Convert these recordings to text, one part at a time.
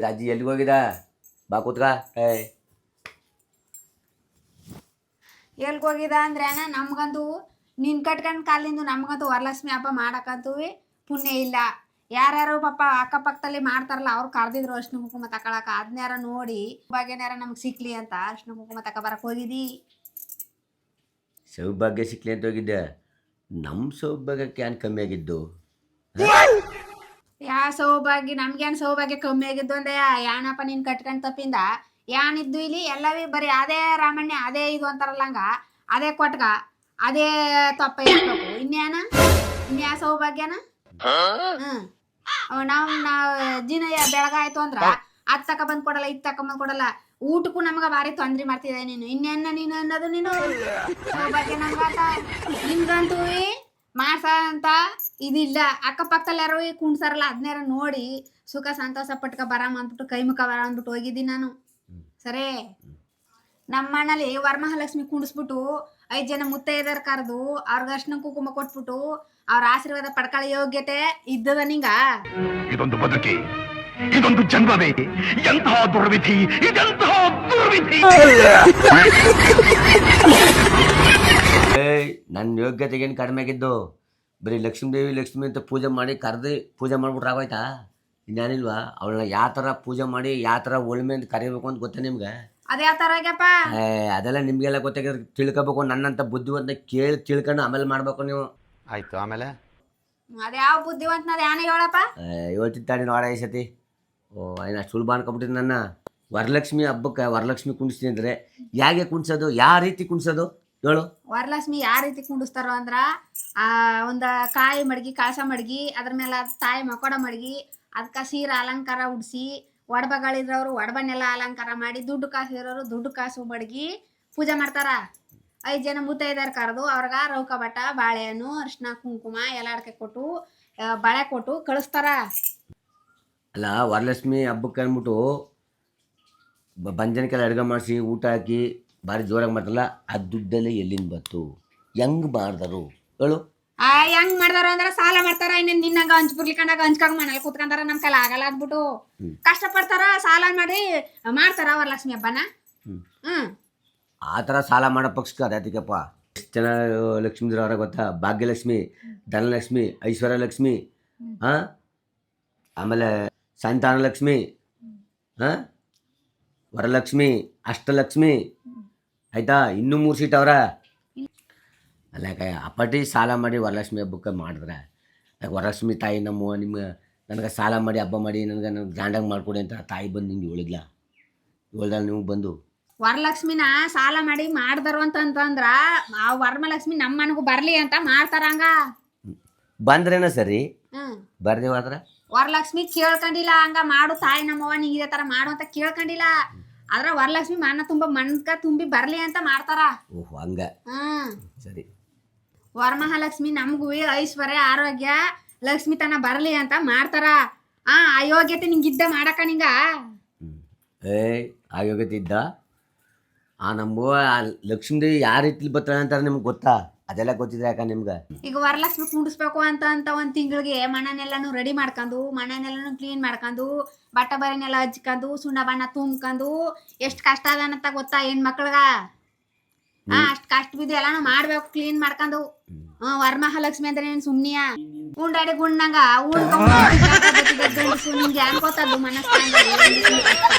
ಅಜ್ಜಿ ಎಲ್ಲಿಗೆ ಹೋಗಿದ ಬಾ ಕೂತ್ಕ ಎಲ್ಗೆ ಹೋಗಿದ ಅಂದ್ರೆ ಅಣ್ಣ ನಮ್ಗಂತೂ ನಿನ್ ಕಟ್ಕೊಂಡ್ ಕಾಲಿಂದು ನಮ್ಗಂತೂ ವರಲಕ್ಷ್ಮಿ ಹಬ್ಬ ಮಾಡಕ್ಕಂತೂ ಪುಣ್ಯ ಇಲ್ಲ. ಯಾರ್ಯಾರು ಪಾಪ ಅಕ್ಕಪಕ್ಕದಲ್ಲಿ ಮಾಡ್ತಾರಲ್ಲ ಅವ್ರು ಕರೆದಿದ್ರು ಅರ್ಶಿನ ಕುಂಕುಮ ತಕೊಳಕ, ಅದನ್ಯಾರ ನೋಡಿ ಭಾಗ್ಯನಾರ ನಮ್ಗೆ ಸಿಕ್ಲಿ ಅಂತ ಅರ್ಶಿನ ಕುಂಕುಮ ತಕೊಬರಕ್ ಹೋಗಿದಿ. ಸೌಭಾಗ್ಯ ಸಿಕ್ಲಿ ಅಂತ ಹೋಗಿದ್ದೆ. ನಮ್ಮ ಸೌಭಾಗ್ಯಕ್ಕೆ ಏನು ಕಮ್ಮಿ ಆಗಿದ್ದು? ಯಾ ಸೌಭಾಗ್ಯ ನಮ್ಗೇನು ಸೌಭಾಗ್ಯ ಕಮ್ಮಿ ಆಗಿದ್ದು ಅಂದೆ ಯಾನಪ್ಪ ನೀನ್ ಕಟ್ಕೊಂಡ್ ತಪ್ಪಿಂದ ಯಾನಿದ್ದು ಇಲ್ಲಿ ಎಲ್ಲವೇ ಬರೀ ಅದೇ ರಾಮಣ್ಯ ಅದೇ ಇದು ಅಂತಾರಲ್ಲ ಹಂಗ ಅದೇ ಕೊಟ್ಗ ಅದೇ ತಪ್ಪ ಇರ್ಬೇಕು. ಇನ್ಯಾ ಸೌಭಾಗ್ಯನ ನಾವ್ ದಿನ ಬೆಳಗಾಯ್ತು ಅಂದ್ರ ಅದ್ ತಕ ಬಂದ್ ಕೊಡಲ್ಲ ಇದ್ ತಕ ಬಂದ್ ಕೊಡಲ್ಲ. ಊಟಕ್ಕೂ ನಮ್ಗ ಭಾರಿ ತೊಂದ್ರೆ ಮಾಡ್ತಿದ್ದೆ ನೀನು. ನೀನು ಅನ್ನೋದು ನೀನು ಸೌಭಾಗ್ಯ ನಮ್ಗಾತ ನಿಮ್ಗಂತೂ ಮಾಡ್ಸ ಅಂತ ಇದಿಲ್ಲ. ಅಕ್ಕಪಕ್ಕದಲ್ಲಿ ಯಾರು ಕುಣ್ಸಾರಲ್ಲ ಅದನ್ಯಾರ ನೋಡಿ ಸುಖ ಸಂತೋಷ ಪಟ್ಕ ಬರಮ್ಮ ಅಂದ್ಬಿಟ್ಟು ಕೈ ಮುಖ ಬರ ಅಂದ್ಬಿಟ್ಟು ಹೋಗಿದ್ದೀನಿ ನಾನು. ಸರಿ ನಮ್ಮ ಮನೇಲಿ ವರಮಹಾಲಕ್ಷ್ಮಿ ಕುಣಿಸ್ಬಿಟ್ಟು 5 ಜನ ಮುತ್ತೈದರ್ ಕರೆದು ಅವ್ರಿಗೆ ಅರ್ಶಿನ ಕುಂಕುಮ ಕೊಟ್ಬಿಟ್ಟು ಅವ್ರ ಆಶೀರ್ವಾದ ಪಡ್ಕೊಳ್ಳೋ ಯೋಗ್ಯತೆ ಇದ್ದದ ನಿಂಗ? ಇದೊಂದು ಬದುಕಿ, ಇದೊಂದು ಜನ್ಮವೇ, ಎಂತಹ ದುರ್ವಿಧಿ, ಇದೆಂತಹ ದುರ್ವಿಧಿ. ನನ್ನ ಯೋಗ್ಯತೆಗೇನು ಕಡಿಮೆ ಆಗಿದ್ದು? ಬರೀ ಲಕ್ಷ್ಮೀ ಅಂತ ಪೂಜೆ ಮಾಡಿ ಕರೆದು ಪೂಜೆ ಮಾಡ್ಬಿಟ್ರೆ ಆಗೋಯ್ತಾ? ಇನ್ನೇನಿಲ್ವಾ? ಅವಳನ್ನ ಯಾವ ಥರ ಪೂಜೆ ಮಾಡಿ ಯಾವ ಥರ ಒಳ್ಮೆ ಅಂತ ಕರಿಬೇಕು ಅಂತ ಗೊತ್ತಾ ನಿಮ್ಗೆ? ಅದೇ ಯಾವ ಥರ ಆಗ್ಯಪ್ಪ? ಅದೆಲ್ಲ ನಿಮಗೆಲ್ಲ ಗೊತ್ತಾಗಿದ್ರೆ ತಿಳ್ಕೊಬೇಕು. ನನ್ನಂತ ಬುದ್ಧಿವಂತ ಕೇಳಿ ತಿಳ್ಕೊಂಡು ಆಮೇಲೆ ಮಾಡ್ಬೇಕು ನೀವು. ಆಯ್ತು, ಆಮೇಲೆ ಅದ್ಯಾವ ಬುದ್ಧಿವಂತ ಯಾನೇ ಹೇಳಪ್ಪ? ಹೇಳ್ತಿದ್ದಾಳೆ ನೋಡ ಈ ಸತಿ. ಏನು ಅಷ್ಟು ಸುಲಭ ಅನ್ಕೊಬಿಟ್ಟಿದ್ದು ನನ್ನ. ವರಲಕ್ಷ್ಮಿ ಹಬ್ಬಕ್ಕೆ ವರಲಕ್ಷ್ಮಿ ಕುಣಿಸ್ತೀನಿ ಅಂದರೆ ಹೇಗೆ ಕುಣಿಸೋದು? ಯಾವ ರೀತಿ ಕುಣಿಸೋದು ಹೇಳು? ವರಲಕ್ಷ್ಮಿ ಯಾವ ರೀತಿ ಕುಂಡಿಸ್ತಾರೋ ಅಂದ್ರ ಒಂದ ಕಾಯಿ ಮಡಗಿ ಕಳಸ ಮಡಗಿ ಅದ್ರ ಮೇಲೆ ತಾಯಿ ಮಕೋಡ ಮಡಗಿ ಅದಕ್ಕೆ ಸೀರೆ ಅಲಂಕಾರ ಉಡಿಸಿ ಒಡಬಗಳಿದ್ರವ್ರು ಒಡಬನ್ನೆಲ್ಲ ಅಲಂಕಾರ ಮಾಡಿ ದುಡ್ಡು ಕಾಸು ಇರೋರು ದುಡ್ಡು ಕಾಸು ಮಡಗಿ ಪೂಜೆ ಮಾಡ್ತಾರ. 5 ಜನ ಮುತ್ತೈದರ್ ಕರೆದು ಅವ್ರಗ ರೌಕ ಬಟ್ಟ ಬಾಳೆಹಣ್ಣು ಅರ್ಶಿನ ಕುಂಕುಮ ಎಲ್ಲ ಅಡಕೆ ಕೊಟ್ಟು ಬಳೆ ಕೊಟ್ಟು ಕಳಿಸ್ತಾರ. ಅಲ್ಲ, ವರಲಕ್ಷ್ಮಿ ಹಬ್ಬಕ್ಕೆ ಅಂದ್ಬಿಟ್ಟು ಬಂಜನಕ್ಕೆಲ್ಲ ಅಡುಗೆ ಮಾಡಿಸಿ ಊಟ ಹಾಕಿ ಭಾರಿ ಜೋರಾಗಿ ಮಾಡ್ತಾರಲ್ಲ, ಆ ದುಡ್ಡಲ್ಲಿ ಎಲ್ಲಿಂದ ಬಂತು? ಹೆಂಗೆ ಮಾಡಿದರು ಹೇಳು? ಹೆಂಗ್ ಮಾಡ್ದಾರ ಅಂದ್ರ ಸಾಲ ಮಾಡ್ತಾರ. ಇನ್ನೇನ್ ನಿನ್ನಂಗ ಹಂಚ್ಬಿರ್ಲಿಕ್ಕಂಡಾಗ ಹಂಚ್ಕಾಗ ಮನೇಲಿ ಕೂತ್ಕೊಂತಾರ. ನಮ್ ಕೈಲ ಆಗಲ್ಲ ಅಂದ್ಬಿಟ್ಟು ಕಷ್ಟ ಪಡ್ತಾರ, ಸಾಲ ಮಾಡಿ ಮಾಡ್ತಾರ ವರಲಕ್ಷ್ಮಿ ಹಬ್ಬನ. ಆ ಥರ ಸಾಲ ಮಾಡೋ ಪಕ್ಷಕ್ಕೆ ಅದಕ್ಕಪ್ಪ ಎಷ್ಟು ಜನ ಲಕ್ಷ್ಮೀದ್ರ ಅವರ ಗೊತ್ತಾ? ಭಾಗ್ಯಲಕ್ಷ್ಮಿ, ಧನಲಕ್ಷ್ಮಿ, ಐಶ್ವರ್ಯಲಕ್ಷ್ಮಿ, ಆಮೇಲೆ ಸಂತಾನಲಕ್ಷ್ಮಿ, ವರಲಕ್ಷ್ಮಿ, ಅಷ್ಟಲಕ್ಷ್ಮಿ, ಆಯ್ತಾ? ಇನ್ನೂ 3 ಸೀಟ್ ಅವರ. ಅಲ್ಲ ಅಪ್ಪಟಿ ಸಾಲ ಮಾಡಿ ವರಲಕ್ಷ್ಮಿ ಹಬ್ಬಕ್ಕೆ ಮಾಡಿದ್ರೆ ವರಲಕ್ಷ್ಮಿ ತಾಯಿ ನನಗೆ ಸಾಲ ಮಾಡಿ ಹಬ್ಬ ಮಾಡಿ ನನಗೆ ಗ್ರ್ಯಾಂಡಾಗಿ ಮಾಡಿಕೊಡಿ ಅಂತ ತಾಯಿ ಬಂದು ನಿಂಗೆ ಹೇಳ್ದಲ್ಲ ನೀವು ಬಂದು? ವರಲಕ್ಷ್ಮಿನ ಸಾಲ ಮಾಡಿ ಮಾಡ್ದಾರು ಅಂತಂದ್ರ ಆ ವರಮಹಾಲಕ್ಷ್ಮಿ ನಮ್ಮ ಮನೆಗೂ ಬರ್ಲಿ ಅಂತ ಮಾಡ್ತಾರಂಗ. ಬಂದ್ರೇನ ಸರಿ, ಬರ್ದೇವ ಆದ್ರ ವರಲಕ್ಷ್ಮಿ ಕೇಳ್ಕೊಂಡಿಲ್ಲ ಹಂಗ ಮಾಡು ತಾಯಿ ನಮ್ಮವ್ವ ನಿಂಗೆ ಇದೇ ತರ ಮಾಡು ಅಂತ ಕೇಳ್ಕೊಂಡಿಲ್ಲ. ಆದ್ರ ವರಲಕ್ಷ್ಮಿ ಮನ ತುಂಬ ಮನ್ಕ ತುಂಬಿ ಬರ್ಲಿ ಅಂತ ಮಾಡ್ತಾರ. ಓಹ್ ಹಂಗ, ಸರಿ. ವರಮಹಾಲಕ್ಷ್ಮಿ ನಮಗೂ ಐಶ್ವರ್ಯ ಆರೋಗ್ಯ ಲಕ್ಷ್ಮಿತನ ಬರ್ಲಿ ಅಂತ ಮಾಡ್ತಾರ. ಅಯೋಗ್ಯತೆ ನಿಂಗಿದ್ದ ಮಾಡಕ ನಿಂಗ? ಅಯೋಗ್ಯತೆ ಇದ್ದ? ನಮ್ಮವ್ವ ಲಕ್ಷ್ಮೀದೇವಿ ಯಾವ ರೀತಿ ಬರ್ತಾಳೆ ಅಂತಾರೆ ನಿಮ್ಗೆ ಗೊತ್ತಾ? ಅದೆಲ್ಲ ಗೊತ್ತಿದೆ ಯಾಕ ನಿಮ್ಗೆ? ಈಗ ವರಲಕ್ಷ್ಮಿ ಕುಂಡಿಸ್ಬೇಕು ಅಂತ ಒಂದ್ ತಿಂಗಳಿಗೆ ಮನೆನೆಲ್ಲಾನು ರೆಡಿ ಮಾಡ್ಕೊಂಡು ಮನೆನೆಲ್ಲಾನು ಕ್ಲೀನ್ ಮಾಡ್ಕೊಂಡು ಬಟ್ಟ ಬರೆನೆಲ್ಲ ಹಚ್ಕೊಂಡು ಸುಣ್ಣ ಬಣ್ಣ ತುಂಬ್ಕೊಂಡು ಎಷ್ಟು ಕಷ್ಟ ಅದನ್ನಂತ ಗೊತ್ತಾ ಹೆಣ್ಮಕ್ಳಗ? ಅಷ್ಟ್ ಕಷ್ಟ ಬಿದ್ದು ಎಲ್ಲಾನು ಮಾಡ್ಬೇಕು ಕ್ಲೀನ್ ಮಾಡ್ಕೊಂಡು. ವರಮಹಾಲಕ್ಷ್ಮಿ ಅಂದ್ರೆ ಏನ್ ಸುಮ್ನಿಯ? ಉಂಡಾಡಿ ಗುಂಡಂಗ ಗಂಡಸು ನಿಂಗೆ ಅನ್ಕೋತದ್ದು ಮನಸ್ಥಾನದಲ್ಲಿ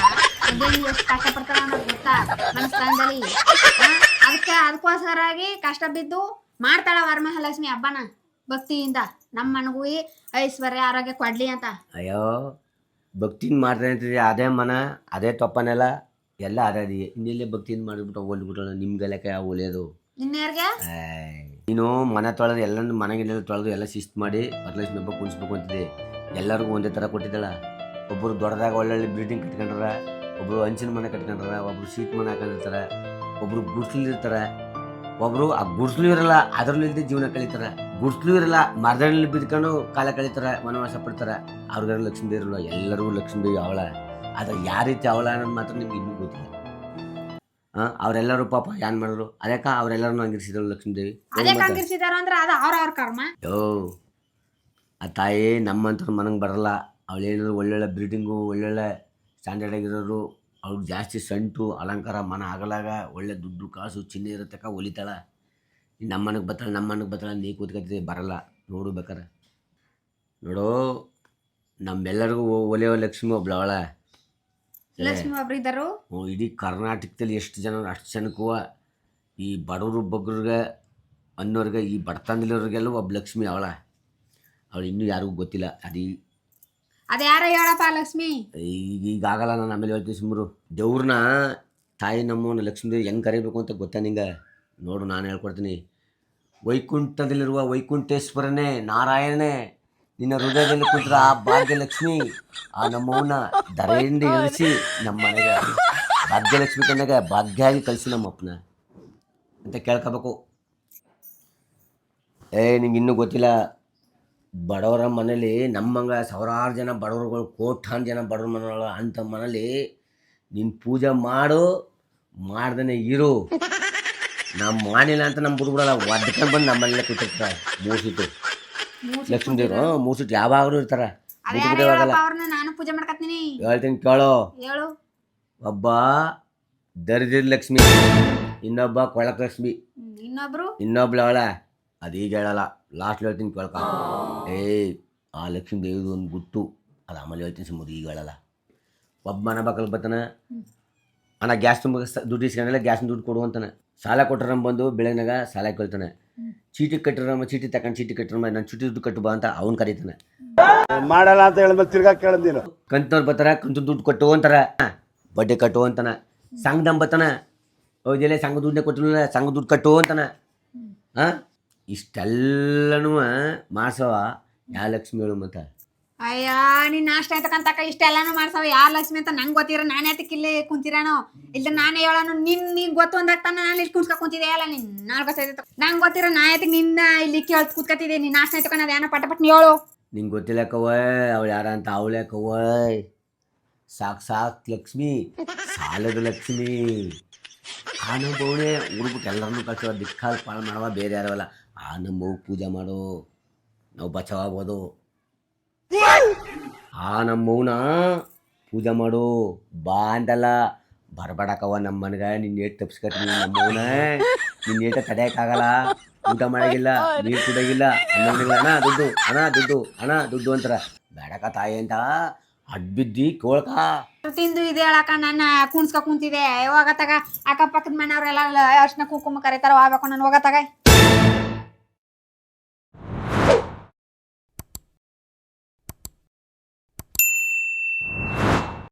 ಎಷ್ಟು ಕಷ್ಟ ಪಡ್ತಾರ ಅನ್ನೋದು ಗೊತ್ತಾ ಮನಸ್ಥಾನದಲ್ಲಿ? ಅದಕ್ಕೋಸ್ಕರಾಗಿ ಕಷ್ಟ ಬಿದ್ದು ಮಾಡ್ತಾಳ ವರಮಹಾಲಕ್ಷ್ಮಿ ಹಬ್ಬನ ಭಕ್ತಿಯಿಂದ. ನಮ್ಮ ಮನಗೂ ಐಶ್ವರ್ಯ ಆರೋಗ್ಯ ಕೊಡ್ಲಿ ಅಂತ. ಅಯ್ಯೋ, ಭಕ್ತಿನ ಮಾಡ್ತಾರೆ ಅಂತಿದೆ ಅದೇ ಮನ ಅದೇ ತೊಪ್ಪನೆಲ್ಲ ಎಲ್ಲ ಅದೇ. ಇನ್ನೆಲ್ಲೇ ಭಕ್ತಿಯಿಂದ ಮಾಡಿಬಿಟ್ಟು ಹೋಲ್ಬಿಟ್ಟು ನಿಮ್ಗೆಲ್ಲಕ್ಕೆ ಒಳ್ಳೆಯದು. ಇನ್ನೇರ್ಗೆ ನೀನು ಮನೆ ತೊಳೆದು ಎಲ್ಲನೂ ಮನೆಗೆಲ್ಲ ತೊಳೆದು ಎಲ್ಲ ಶಿಸ್ತು ಮಾಡಿ ವರಲಕ್ಷ್ಮಿ ಹಬ್ಬ ಕುಣಿಸ್ಬೇಕು ಅಂತಿದೆ. ಎಲ್ಲರಿಗೂ ಒಂದೇ ಥರ ಕೊಟ್ಟಿದ್ದಾಳ. ಒಬ್ಬರು ದೊಡ್ಡದಾಗ ಒಳ್ಳೊಳ್ಳೆ ಬಿಲ್ಡಿಂಗ್ ಕಟ್ಕೊಂಡ್ರ, ಒಬ್ಬರು ಹಂಚಿನ ಮನೆ ಕಟ್ಕೊಂಡ್ರ, ಒಬ್ಬರು ಶೀಟ್ ಮನೆ ಹಾಕೊಂಡಿರ್ತಾರೆ, ಒಬ್ಬರು ಗುಡ್ಸ್ಲಿರ್ತಾರೆ, ಒಬ್ಬರು ಆ ಗುಡ್ಸ್ಲು ಇರಲ್ಲ ಅದರಲ್ಲೂ ಇಲ್ಲದೆ ಜೀವನ ಕಳೀತಾರೆ, ಗುಡ್ಸ್ಲು ಇರಲ್ಲ ಮರದಲ್ಲಿ ಬಿದ್ಕೊಂಡು ಕಾಲ ಕಳೀತಾರೆ, ವನವಾಸ ಪಡ್ತಾರೆ. ಅವ್ರಿಗೆಲ್ಲ ಲಕ್ಷ್ಮೀ ಇರಲ್ಲ, ಎಲ್ಲರಿಗೂ ಲಕ್ಷ್ಮೀ ಅವಳ. ಆದರೆ ಯಾವ ರೀತಿ ಅವಳ ಅನ್ನೋದು ಮಾತ್ರ ನಿಮ್ಗೆ ಇನ್ನೂ ಗೊತ್ತಿಲ್ಲ. ಅವರೆಲ್ಲರೂ ಪಾಪ ಏನ್ ಮಾಡಿದ್ರು? ಅದಕ್ಕ ಅವರೆಲ್ಲರೂ ಹಂಗಿರ್ಸಿದ್ರು ಲಕ್ಷ್ಮೀದೇವಿ. ಯೋ, ಆ ತಾಯಿ ನಮ್ಮಂತ ಮನಂಗೆ ಬರಲ್ಲ. ಅವಳೇನಾದ್ರು ಒಳ್ಳೊಳ್ಳೆ ಬಿಲ್ಡಿಂಗು ಒಳ್ಳೊಳ್ಳೆ ಸ್ಟ್ಯಾಂಡರ್ಡ್ ಆಗಿರೋರು ಅವ್ರಿಗೆ ಜಾಸ್ತಿ ಸಂಟು ಅಲಂಕಾರ ಮನ ಆಗಲಾಗ ಒಳ್ಳೆ ದುಡ್ಡು ಕಾಸು ಚಿನ್ನ ಇರತಕ್ಕ ಹೊಲಿತಾಳ. ನಮ್ಮ ಮನೆಗೆ ಬರ್ತಾಳೆ ನೀ ಕೂತ್ಕೊತಿದ್ದೆ ಬರಲ್ಲ ನೋಡು ಬೇಕಾರೆ. ನೋಡು ನಮ್ಮೆಲ್ಲರಿಗೂ ಒಲೆಯೋ ಲಕ್ಷ್ಮಿ ಒಬ್ಳು ಅವಳ. ಲಕ್ಷ್ಮಿ ಒಬ್ರು ಇದ್ದಾರು. ಇಡೀ ಕರ್ನಾಟಕದಲ್ಲಿ ಎಷ್ಟು ಜನ ಅಷ್ಟು ಜನಕ್ಕೂ ಈ ಬಡವರು ಬಗ್ಗರಿಗೆ ಅನ್ನೋರಿಗೆ ಈ ಬಡತನದಲ್ಲಿರೋರಿಗೆಲ್ಲ ಒಬ್ಬ ಲಕ್ಷ್ಮಿ ಅವಳ. ಅವಳು ಇನ್ನೂ ಯಾರಿಗೂ ಗೊತ್ತಿಲ್ಲ. ಅದ ಯಾರ ಹೇಳಪ್ಪ ಲಕ್ಷ್ಮಿ. ಈಗಾಗಲ್ಲ ನಾನು ಆಮೇಲೆ ಹೇಳ್ತೀನಿ ಸುಮ್ಮರು. ದೇವ್ರನ್ನ ತಾಯಿ ನಮ್ಮವನ್ನ ಲಕ್ಷ್ಮೀ ಹೆಂಗೆ ಕರಿಬೇಕು ಅಂತ ಗೊತ್ತಾ ನಿಂಗೆ? ನೋಡು ನಾನು ಹೇಳ್ಕೊಡ್ತೀನಿ. ವೈಕುಂಠದಲ್ಲಿರುವ ವೈಕುಂಠೇಶ್ವರನೇ ನಾರಾಯಣನೇ ನಿನ್ನ ಹೃದಯದಲ್ಲಿ ಕೂತ್ರ ಆ ಭಾಗ್ಯಲಕ್ಷ್ಮಿ ಆ ನಮ್ಮವನ್ನ ಧರೆಯಿಂದ ಇಳಿಸಿ ನಮ್ಮ ಮನೆಗೆ ಭಾಗ್ಯಲಕ್ಷ್ಮಿ ಕಣ್ಣಾಗ ಭಾಗ್ಯಾಗಿ ಕಳಿಸಿ ನಮ್ಮಪ್ಪನ ಅಂತ ಕೇಳ್ಕೋಬೇಕು. ನಿಂಗೆ ಇನ್ನೂ ಗೊತ್ತಿಲ್ಲ, ಬಡವರ ಮನೇಲಿ ನಮ್ಮಂಗ ಸಾವಿರಾರು ಜನ ಬಡವರುಗಳು ಕೋಟ್ಯಾನು ಜನ ಬಡವ್ರ ಮನೆಗಳು ಅಂಥ ಮನೇಲಿ ನೀನು ಪೂಜೆ ಮಾಡು ಮಾಡ್ದೇ ಇರು. ನಾವು ಮಾಡಿಲ್ಲ ಅಂತ ನಮ್ಮ ಬಿಡ್ಬಿಡಲ್ಲ, ಒಡ್ಕೊಂಡು ಬಂದು ನಮ್ಮ ಮನೇಲೆ ಕೂತಿರ್ತಾರೆ. ಮೂಸಿಟ್ಟು ಲಕ್ಷ್ಮೀ ದೇವ್ರು ಮೂಸಿಟ್ಟು ಯಾವಾಗಲೂ ಇರ್ತಾರೆ. ಅವ್ರನ್ನ ನಾನು ಪೂಜೆ ಮಾಡ್ಕತ್ತೀನಿ. ಹೇಳ್ತೀನಿ ಕೇಳೋ. ಹೇಳು. ಒಬ್ಬ ದರಿದ್ರ ಲಕ್ಷ್ಮಿ, ಇನ್ನೊಬ್ಬ ಕೊಳಕ ಲಕ್ಷ್ಮಿ, ಇನ್ನೊಬ್ಳು ಅವಳ. ಅದೀಗ ಹೇಳಲ್ಲ, ಲಾಸ್ಟ್ ಹೇಳ್ತೀನಿ ಕೇಳ್ಕ. ಆ ಲಕ್ಷ್ಮೀ ದೇವ್ದು ಒಂದು ಗುಟ್ಟು ಅದು ಆಮೇಲೆ ಹೇಳ್ತೀನಿ ಸುಮ್ಮನೆ, ಈಗ ಹೇಳಲ್ಲ. ಒಬ್ಬ ಮನೆ ಬಾಕಲ್ ಬರ್ತಾನೆ, ಅಣ್ಣ ಗ್ಯಾಸ್ ತುಂಬ ದುಡ್ಡು ಇಸ್ಕೊಂಡಲ್ಲ ಗ್ಯಾಸ್ನ ದುಡ್ಡು ಕೊಡು ಅಂತಾನೆ. ಸಾಲ ಕೊಟ್ಟರೆ ಬಂದು ಬೆಳಗ್ನಾಗ ಸಾಲ ಕೇಳ್ತಾನೆ. ಚೀಟಿ ಕಟ್ಟಿರಮ್ಮ ಚೀಟಿ ತಗೊಂಡು ಚೀಟಿ ಕಟ್ಟಿರಮ್ಮ ನಾನು ಚೀಟಿ ದುಡ್ಡು ಕಟ್ಟು ಬಾ ಅಂತ ಅವ್ನು ಕರೀತಾನೆ. ಮಾಡಲ್ಲ ಅಂತ ಹೇಳಿದ್ಮೇಲೆ ತಿರ್ಗಾ ಕೇಳಿದ್ದೀನು. ಕಂತವ್ರು ಬರ್ತಾರೆ, ಕಂತು ದುಡ್ಡು ಕಟ್ಟು ಅಂತಾರೆ, ಬಡ್ಡಿ ಕಟ್ಟು ಅಂತಾನೆ. ಸಂಘದಮ್ಮ ಬರ್ತಾನೆ, ಹೌದಿಲ್ಲ ಸಂಘ ದುಡ್ಡೇ ಕೊಟ್ಟಿಲ್ಲ ಸಂಘ ದುಡ್ಡು ಕಟ್ಟು ಅಂತಾನೆ. ಇಷ್ಟೆಲ್ಲನೂ ಮಾಡ್ಸವ ಯಾವ ಲಕ್ಷ್ಮಿ ಹೇಳು ಮತ್ತೆ? ಅಯ್ಯ ನೀನ್ ನಾಷ್ಟ ಆಯ್ತಕ್ಕಂತಕ್ಕ ಇಷ್ಟೆಲ್ಲಾನು ಮಾಡ್ಸವ ಯಾರ ಲಕ್ಷ್ಮಿ ಅಂತ ನಂಗೆ ಗೊತ್ತಿರ ನಾನೇ ಅದಕ್ಕೆ ಇಲ್ಲಿ ಕುಂತಿರಾನೋ ಇಲ್ಲ ನಾನೇ ಹೇಳೋನು. ನೀನ್ ಗೊತ್ತು ಅಂದಾಗ್ತಾನ ನಾನು ಇಲ್ಲಿ ಕುಂತ್ಕ ಕುಂತಿದ್ದೆ ಅಲ್ಲ ನಿನ್ ನಾಲ್ಕು ಗೊತ್ತಾಯ್ತು ನಂಗೆ ಗೊತ್ತಿರೋ ನಾ ಆಯ್ತಕ್ಕೆ ನಿನ್ನ ಇಲ್ಲಿ ಕೇಳ್ ಕೂತ್ಕತ್ತಿದ್ದೆ. ನೀನ್ ನಾಷ್ಟ ಆಯ್ತಕ್ಕಂತ ಏನೋ ಪಟ ಹೇಳು. ನಿಂಗೆ ಗೊತ್ತಿಲ್ಲ ಕವ್ವಯ್ ಅವಳು ಯಾರ ಅಂತ? ಅವಳೇ ಕವ್ವಯ್ ಸಾಕ್ ಲಕ್ಷ್ಮಿ, ಸಾಲದ ಲಕ್ಷ್ಮಿ. ಆ ನಮ್ಮವನೇ ಹುಡುಗ್ಬಿಟ್ಟು ಎಲ್ಲರನ್ನೂ ಕಳ್ಸೋ ದಿಕ್ಕಾಲ್ ಪಾಳು ಮಾಡವ, ಬೇರೆ ಯಾರವಲ್ಲ. ಆ ನಮ್ಮವು ಪೂಜೆ ಮಾಡು, ನಾವು ಬಚಾವಾಗ್ಬೋದು. ಆ ನಮ್ಮವನ ಪೂಜೆ ಮಾಡು ಬಾ ಅಂತಲ್ಲ, ಬರಬೇಡಕವ ನಮ್ಮ ಮನೆಗೆ. ನಿನ್ನ ಏಟ್ ತಪ್ಪಿಸ್ಕಟ್ಟಿ ನಮ್ಮವನ, ನಿನ್ನ ಏಟ ತಡೆಯೋಕ್ಕಾಗಲ್ಲ. ಊಟ ಮಾಡೋಗಿಲ್ಲ, ನೀರು ಕುಡಿಯೋಗಿಲ್ಲ, ಅನ್ನೋದಿಲ್ಲ. ಹಣ ದುಡ್ಡು ಅಂತಾರ. ಬೇಡಕ ತಾಯಿ ಅಂತ ಅಡ್ಬಿದ್ದಿ ಕೇಳ್ಕ. ತಿಂದು ಇದೆ ಹೇಳಕ್ಕ ನನ್ನ ಕುಣ್ಸ್ಕ ಕುಂತಿದೆ. ಹೋಗತ್ತಾಗ ಅಕ್ಕಪಕ್ಕದ ಮನೆಯವ್ರೆಲ್ಲ ಅರ್ಶಿನ ಕುಂಕುಮ ಕರೀತಾರ, ಹೋಗ್ಬೇಕು ನಾನು ಹೋಗತ್ತಾಗ.